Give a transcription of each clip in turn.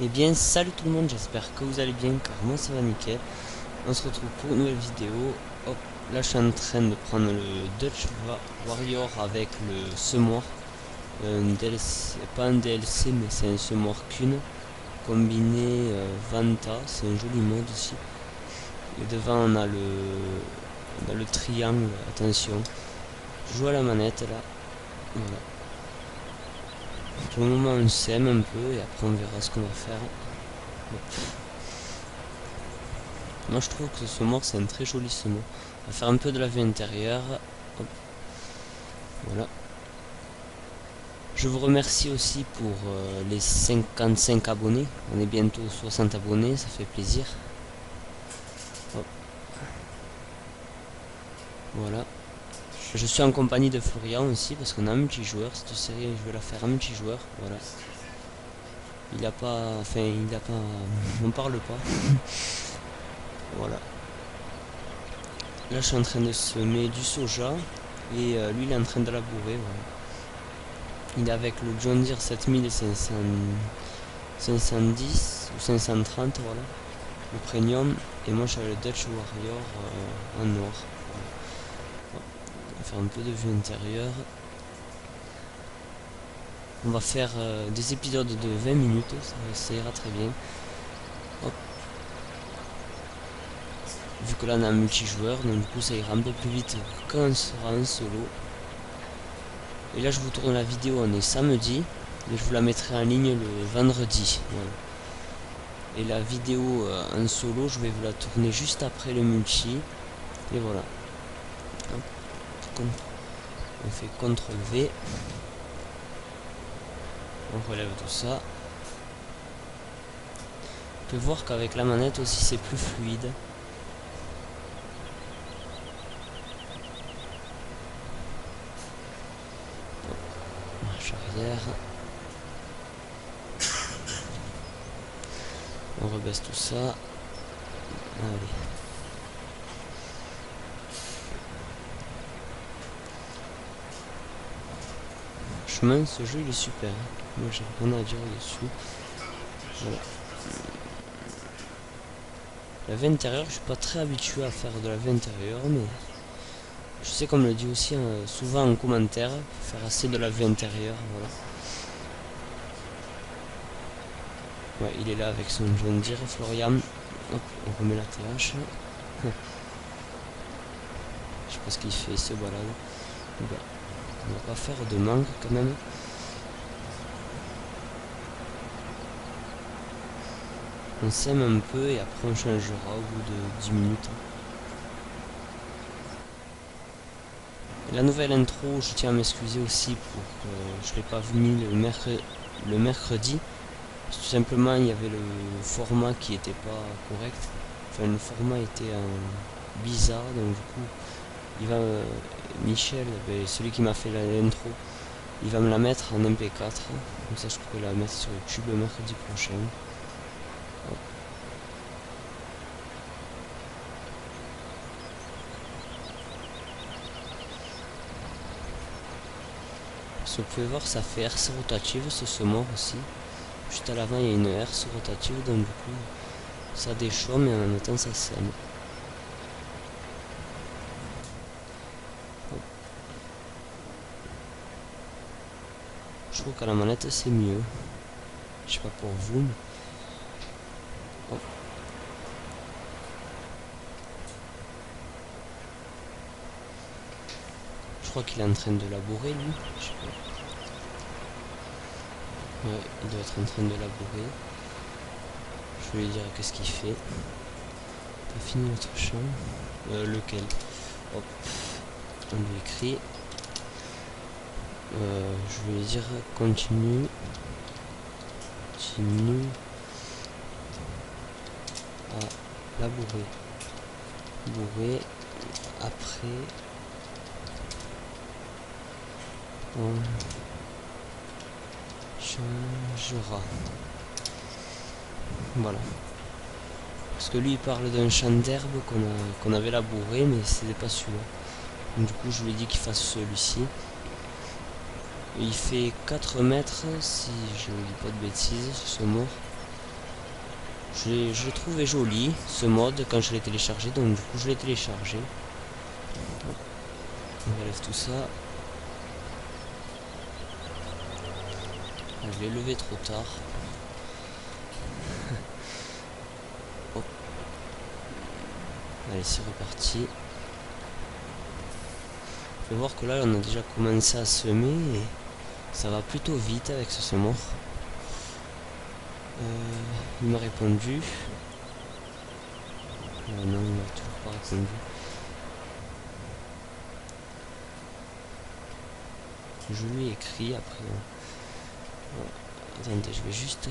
Eh bien, salut tout le monde, j'espère que vous allez bien, car moi ça va nickel. On se retrouve pour une nouvelle vidéo. Hop, là je suis en train de prendre le Dutch Warrior avec le semoir. Un DLC, pas un DLC, mais c'est un semoir Kun combiné Vanta, c'est un joli mode aussi. Et devant on a le triangle, attention. Je joue à la manette là, voilà. Pour le moment on sème un peu et après on verra ce qu'on va faire. Hop. Moi je trouve que ce semoir c'est un très joli semoir. On va faire un peu de la vue intérieure. Hop. Voilà. Je vous remercie aussi pour les 55 abonnés. On est bientôt 60 abonnés, ça fait plaisir. Hop. Voilà. Je suis en compagnie de Florian aussi parce qu'on a un multijoueur. Cette série je vais la faire en multijoueur. Voilà. Il a pas. Enfin il a pas. On parle pas. Voilà. Là je suis en train de semer du soja. Et lui il est en train de labourer. Voilà. Il est avec le John Deere 510 ou 530, voilà, le premium, et moi j'avais le Dutch Warrior en noir. Voilà. On va faire un peu de vue intérieure. On va faire des épisodes de 20 minutes, ça ira très bien. Hop. Vu que là on a un multijoueur, donc du coup ça ira un peu plus vite quand on sera en solo. Et là je vous tourne la vidéo, on est samedi, et je vous la mettrai en ligne le vendredi. Voilà. Et la vidéo en solo, je vais vous la tourner juste après le multi. Et voilà. Hop. On fait CTRL V. On relève tout ça. On peut voir qu'avec la manette aussi c'est plus fluide. Marche arrière. On rebaisse tout ça. Allez. Chemin, ce jeu il est super. Moi j'ai rien à dire dessus. Voilà. La vie intérieure, je suis pas très habitué à faire de la vie intérieure, mais je sais qu'on me le dit aussi souvent en commentaire, faire assez de la vie intérieure, voilà. Ouais, il est là avec son John Deere, Florian. Hop, on remet la TH. Je sais pas ce qu'il fait, il se balade. Bon, on va pas faire de manque quand même. On sème un peu et après on changera au bout de 10 minutes. Et la nouvelle intro, je tiens à m'excuser aussi pour que je l'ai pas mis le mercredi. Tout simplement il y avait le format qui était pas correct. Enfin le format était bizarre, donc du coup il va Michel, celui qui m'a fait l'intro, il va me la mettre en MP4, comme ça je pourrai la mettre sur YouTube le mercredi prochain. Hop. Si vous pouvez voir, ça fait herse rotative ce semoir aussi. Juste à l'avant il y a une herse rotative, donc du coup ça déchaume mais en même temps ça sème. Je trouve qu'à la manette c'est mieux. Je sais pas pour vous, mais... Hop. Je crois qu'il est en train de labourer lui. Je sais pas. Ouais, il doit être en train de labourer. Je vais lui dire qu'est-ce qu'il fait. Pas fini notre champ. Lequel? Hop. On lui écrit. Je vais lui dire continue. Continue à labourer. Labourer. Après. On changera. Voilà. Parce que lui il parle d'un champ d'herbe qu'on avait labouré, mais c'était pas celui-là. Donc du coup je lui ai dit qu'il fasse celui-ci. Il fait 4 mètres si je ne dis pas de bêtises, ce mort. Je l'ai trouvé joli ce mode quand je l'ai téléchargé, donc du coup je l'ai téléchargé. On relève tout ça. Je l'ai levé trop tard. Hop. Allez, c'est reparti. On peut voir que là on a déjà commencé à semer et ça va plutôt vite avec ce semoir. Il m'a répondu. Non, il m'a toujours pas répondu. Je lui ai écrit après. Attendez, je vais juste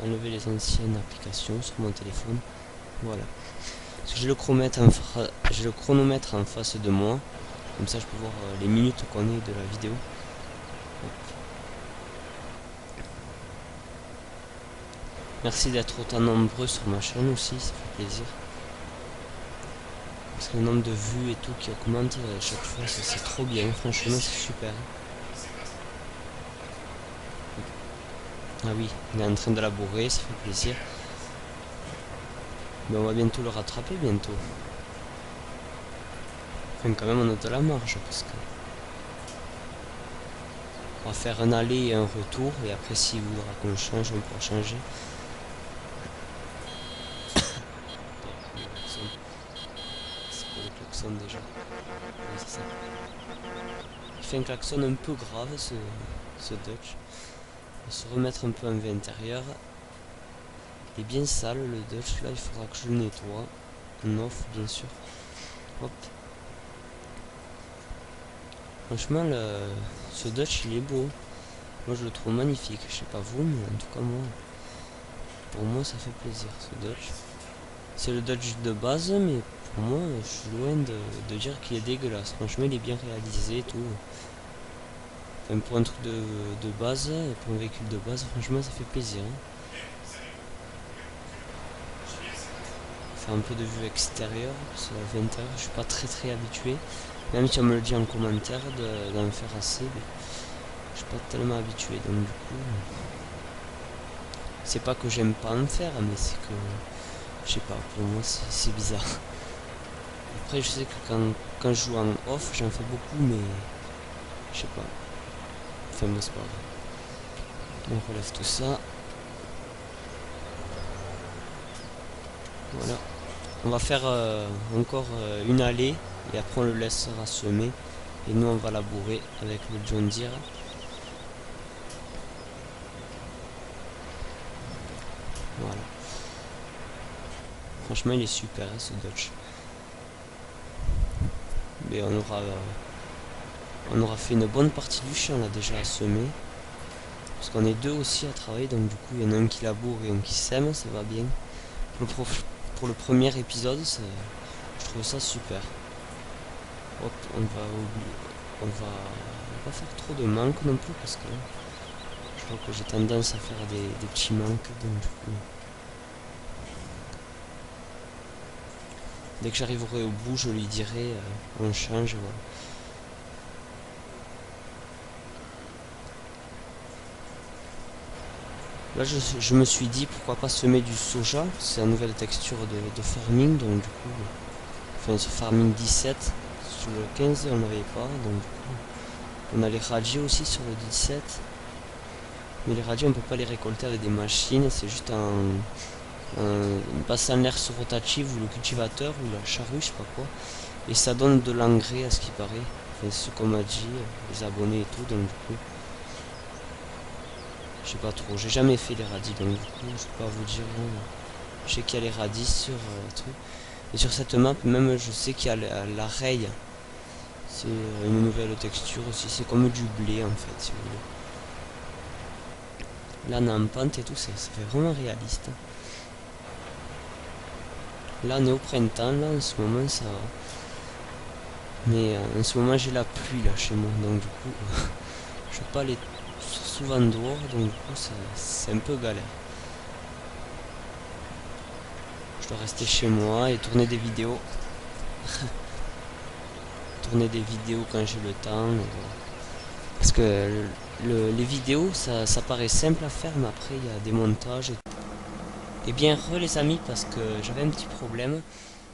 enlever les anciennes applications sur mon téléphone. Voilà. Parce que j'ai le chronomètre en face de moi. Comme ça, je peux voir les minutes qu'on est de la vidéo. Hop. Merci d'être autant nombreux sur ma chaîne aussi, ça fait plaisir. Parce que le nombre de vues et tout qui augmente à chaque fois, c'est trop bien. Franchement, c'est super. Ah oui, il est en train de labourer, ça fait plaisir. Mais on va bientôt le rattraper, bientôt. Enfin, quand même, on a de la marge, parce que... On va faire un aller et un retour, et après, s'il voudra qu'on change, on pourra changer. C'est quoi le klaxon déjà? Oui, c'est ça. Il fait un klaxon un peu grave, ce Dutch. On va se remettre un peu en vie intérieure. Il est bien sale le Dutch, là il faudra que je le nettoie. En off bien sûr. Hop. Franchement ce Dutch il est beau. Moi je le trouve magnifique. Je sais pas vous, mais en tout cas moi. Pour moi ça fait plaisir ce Dutch. C'est le Dutch de base, mais pour moi je suis loin de dire qu'il est dégueulasse. Franchement il est bien réalisé et tout. Enfin, pour un truc de base, pour un véhicule de base, franchement ça fait plaisir. Un peu de vue extérieure, parce que 20 heures, je suis pas très habitué. Même si on me le dit en commentaire d'en faire assez, mais je suis pas tellement habitué, donc du coup, c'est pas que j'aime pas en faire, mais c'est que, je sais pas, pour moi c'est bizarre. Après je sais que quand je joue en off, j'en fais beaucoup, mais je sais pas. Enfin moi c'est pas grave. On relève tout ça. Voilà. On va faire encore une allée et après on le laissera semer et nous on va labourer avec le John Deere. Voilà. Franchement il est super hein, ce Dutch. Mais on aura fait une bonne partie du champ là déjà à semer. Parce qu'on est deux aussi à travailler, donc du coup il y en a un qui laboure et un qui sème, ça va bien. Pour le premier épisode, je trouve ça super. Hop, on va pas faire trop de manques non plus parce que je crois que j'ai tendance à faire des petits manques, donc du coup. Dès que j'arriverai au bout, je lui dirai on change, voilà. Là je me suis dit pourquoi pas semer du soja, c'est la nouvelle texture de farming, donc du coup, enfin ce farming 17, sur le 15 on n'avait pas, donc du coup, on a les radios aussi sur le 17, mais les radios on peut pas les récolter avec des machines, c'est juste un bassin l'air rotative ou le cultivateur ou la charrue, je sais pas quoi, et ça donne de l'engrais à ce qui paraît, enfin c'est ce qu'on m'a dit, les abonnés et tout, donc du coup. Je sais pas trop, j'ai jamais fait les radis donc du coup je peux pas vous dire. Je sais qu'il y a les radis sur truc. Et sur cette map même je sais qu'il y a la raye. C'est une nouvelle texture aussi, c'est comme du blé en fait si vous voulez. Là on est en pente et tout, ça fait vraiment réaliste. Là on est au printemps, là en ce moment ça va. Mais en ce moment j'ai la pluie là chez moi, donc du coup je peux pas aller souvent dehors, donc du coup c'est un peu galère. Je dois rester chez moi et tourner des vidéos. Tourner des vidéos quand j'ai le temps. Parce que les vidéos ça paraît simple à faire, mais après il y a des montages. Et bien re les amis, parce que j'avais un petit problème.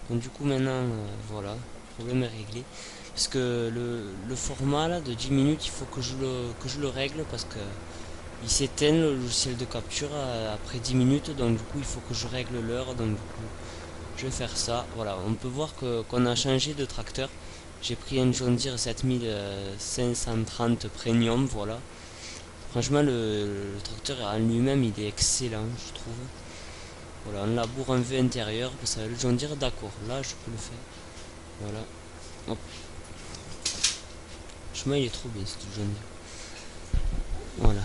Donc du coup maintenant, voilà, le problème est réglé. Parce que le format là de 10 minutes, il faut que je le règle parce que il s'éteint le logiciel de capture après 10 minutes. Donc du coup il faut que je règle l'heure. Donc du coup je vais faire ça. Voilà, on peut voir qu'on a changé de tracteur. J'ai pris un John Deere 7530 Premium, voilà. Franchement le tracteur en lui-même il est excellent je trouve. Voilà, on laboure un V intérieur, ça va le John Deere, d'accord, là je peux le faire. Voilà. Hop. Le chemin il est trop bien ce John Deere. Voilà.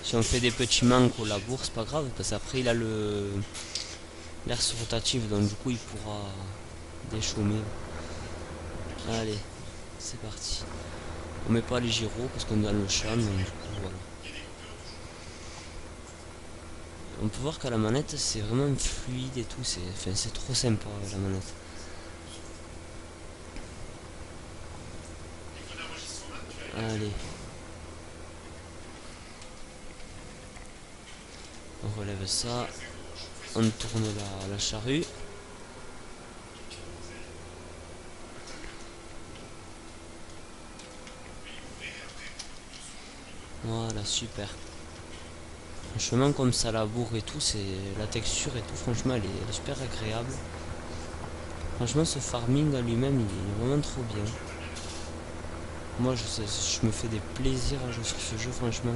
Si on fait des petits manques au labour, c'est pas grave, parce qu'après il a l'air rotatif, donc du coup il pourra déchaumer. Allez, c'est parti. On met pas les gyros parce qu'on est dans le champ, donc du coup voilà. On peut voir qu'à la manette c'est vraiment fluide et tout, c'est trop sympa la manette. Allez. On relève ça. On tourne la charrue. Voilà, super. Franchement, comme ça laboure et tout, c'est la texture et tout, franchement, elle est super agréable. Franchement, ce farming à lui-même, il est vraiment trop bien. Moi, je me fais des plaisirs à jouer sur ce jeu, franchement.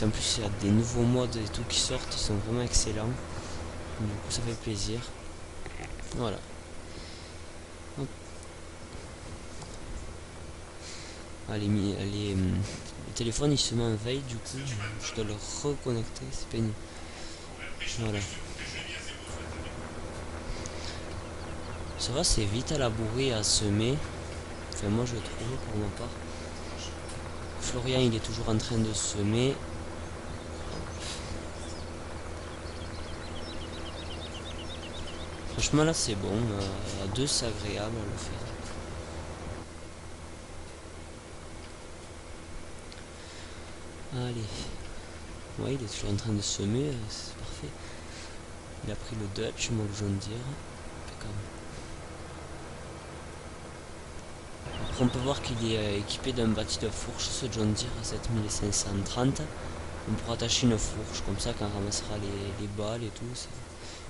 En plus, il y a des nouveaux modes et tout qui sortent, ils sont vraiment excellents. Du coup, ça fait plaisir. Voilà. Hop. Allez, le téléphone il se met en veille, du coup, je dois le reconnecter, c'est pénible. Voilà. Ça va, c'est vite à labourer, à semer. Enfin, moi je trouve pour ma part. Florian il est toujours en train de semer. Franchement là c'est bon, à deux c'est agréable à le faire. Allez. Ouais, il est toujours en train de semer, c'est parfait. Il a pris le Dutch, moi le John Deere. Après on peut voir qu'il est équipé d'un bâti de fourche, ce John Deere à 7530. On pourra attacher une fourche, comme ça quand on ramassera les balles et tout,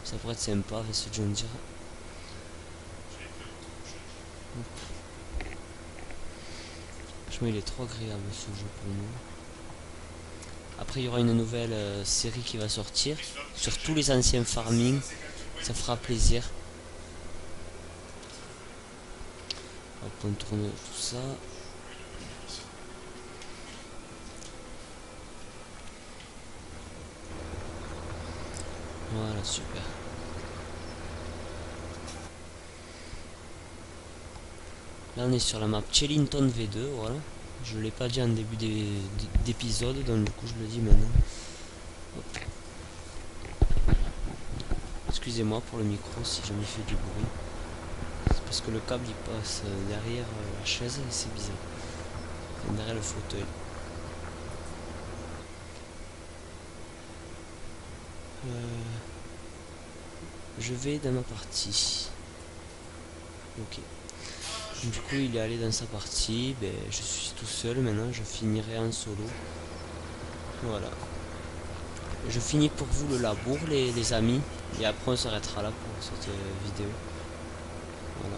ça pourrait être sympa avec ce John Deere. Franchement il est trop agréable ce jeu pour nous. Après il y aura une nouvelle série qui va sortir sur tous les anciens farming, ça fera plaisir. Hop, on tourne tout ça. Voilà, super. Là on est sur la map Chellington V2, voilà. Je ne l'ai pas dit en début d'épisode, donc du coup je le dis maintenant. Hop. Excusez-moi pour le micro si jamais il fait du bruit. C'est parce que le câble il passe derrière la chaise et c'est bizarre. Derrière le fauteuil. Je vais dans ma partie. Ok. Du coup il est allé dans sa partie, ben, je suis tout seul maintenant, je finirai en solo. Voilà. Je finis pour vous le labour les amis, et après on s'arrêtera là pour cette vidéo. Voilà.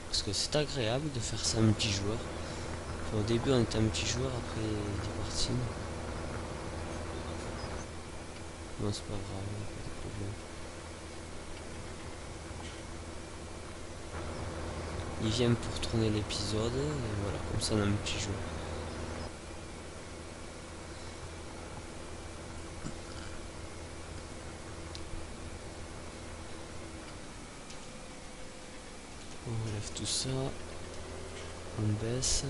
Parce que c'est agréable de faire ça multijoueur. Enfin, au début on était en multijoueur, après il est parti. Non c'est pas grave, pas de problème. Il vient pour tourner l'épisode, et voilà, comme ça on a un multijoueur. On relève tout ça, on baisse.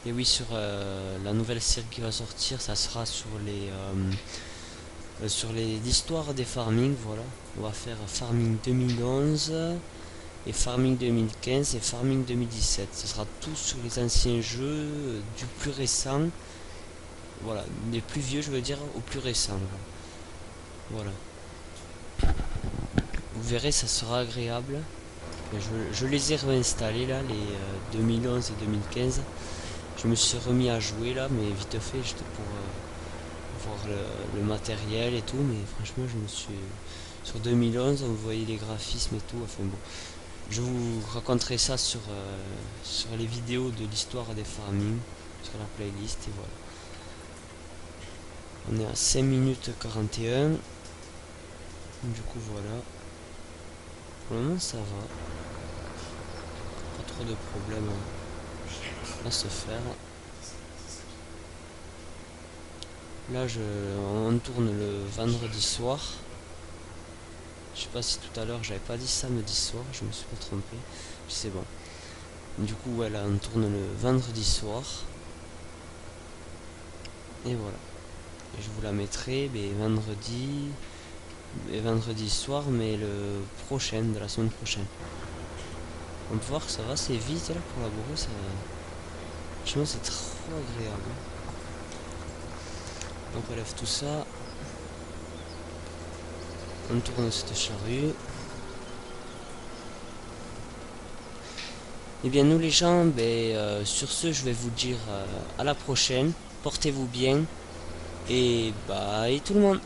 Et oui, sur la nouvelle série qui va sortir, ça sera sur sur l'histoire des farming. Voilà, on va faire farming 2011 et farming 2015 et farming 2017. Ce sera tout sur les anciens jeux, du plus récent, voilà, des plus vieux je veux dire au plus récent. Voilà, vous verrez, ça sera agréable. Je les ai réinstallés là, les 2011 et 2015. Je me suis remis à jouer là, mais vite fait, j'étais pour voir le matériel et tout, mais franchement, je me suis... Sur 2011, on voyait les graphismes et tout, enfin bon. Je vous raconterai ça sur les vidéos de l'histoire des farming, sur la playlist, et voilà. On est à 5 minutes 41. Du coup, voilà. Pour le moment, ça va. Pas trop de problèmes à se faire. Là, on tourne le vendredi soir. Je sais pas si tout à l'heure j'avais pas dit samedi soir, je me suis pas trompé. C'est bon. Du coup, voilà, on tourne le vendredi soir. Et voilà. Et je vous la mettrai vendredi soir, mais le prochain, de la semaine prochaine. On peut voir que ça va assez vite là pour labourer, ça. Franchement, c'est trop agréable. Donc on lève tout ça. On tourne cette charrue. Et bien nous les gens, sur ce je vais vous dire à la prochaine. Portez-vous bien. Et bye tout le monde.